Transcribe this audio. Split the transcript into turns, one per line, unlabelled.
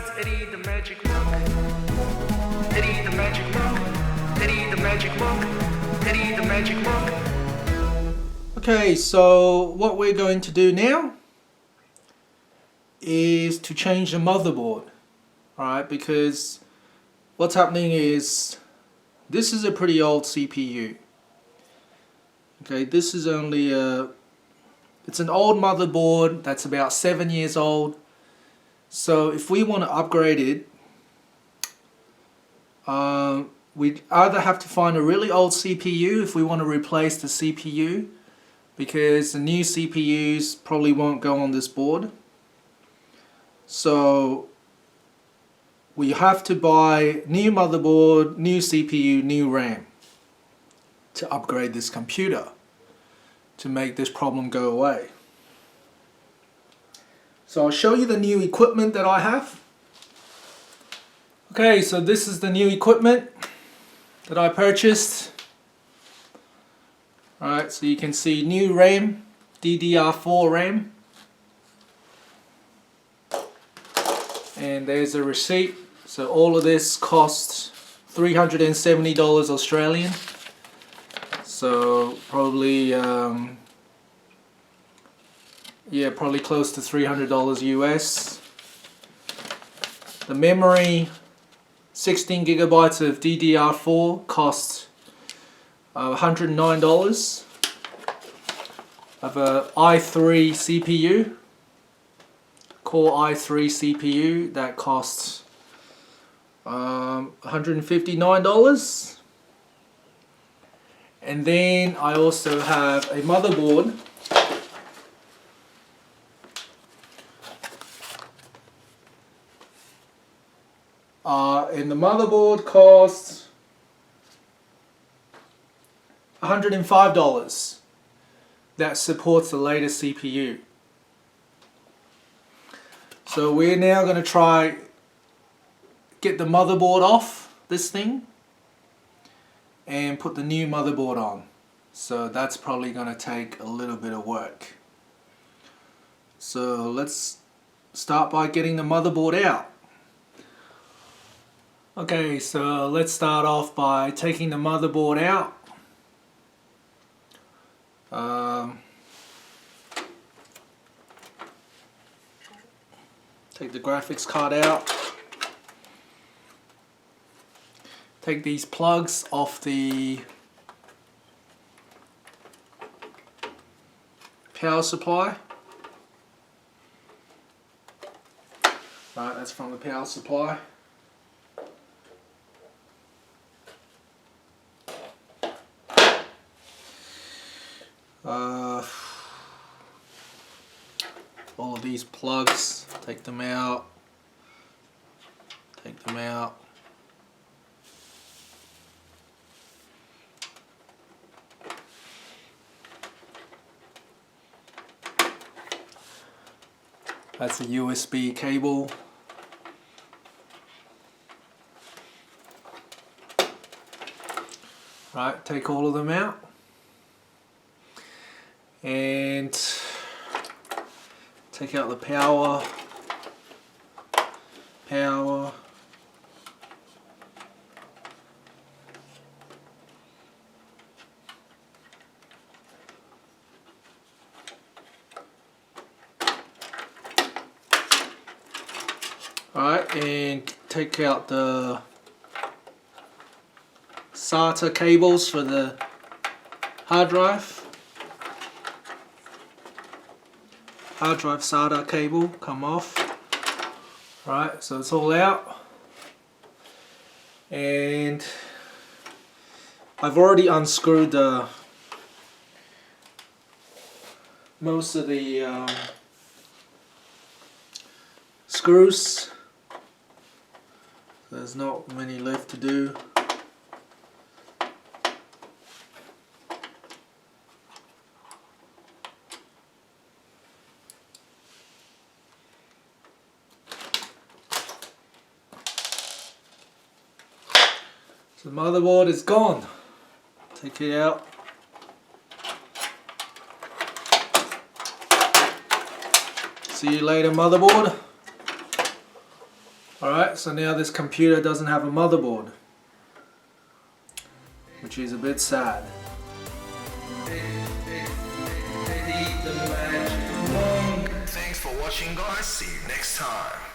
it's Eddie the Magic Monk. Eddie the Magic Monk. Eddie the Magic Monk. Eddie the Magic Monk.
Okay, so what we're going to do now is to change the motherboard. Alright, because what's happening is this is a pretty old CPU. Okay, this is only it's an old motherboard that's about 7 years old. So if we want to upgrade it, we'd either have to find a really old CPU if we want to replace the CPU, because the new CPUs probably won't go on this board. So we have to buy new motherboard, new CPU, new RAM to upgrade this computer to make this problem go away. So I'll show you the new equipment that I have. Okay, so this is the new equipment that I purchased. Alright, so you can see new RAM, DDR4 RAM. And there's a receipt. So all of this costs $370 Australian. So probably, probably close to $300 US. The memory, 16 gigabytes of DDR4 costs $109. I have a i3 CPU, Core i3 CPU that costs $159. And then I also have a motherboard and the motherboard costs $105. That supports the latest CPU. So we're now going to try get the motherboard off this thing and put the new motherboard on. So that's probably going to take a little bit of work. So let's start by getting the motherboard out. Okay, so let's start off by taking the motherboard out. Take the graphics card out. Take these plugs off the power supply. Right, that's from the power supply. All of these plugs, take them out. Take them out. That's a USB cable. Right, take all of them out. And take out the power. Alright, and take out the SATA cables for the hard drive. Hard drive SATA cable come off. Right, so it's all out. And I've already unscrewed most of the screws. There's not many left to do. So the motherboard is gone. Take it out. See you later, motherboard. Alright, so now this computer doesn't have a motherboard, which is a bit sad.
Thanks for watching, guys. See you next time.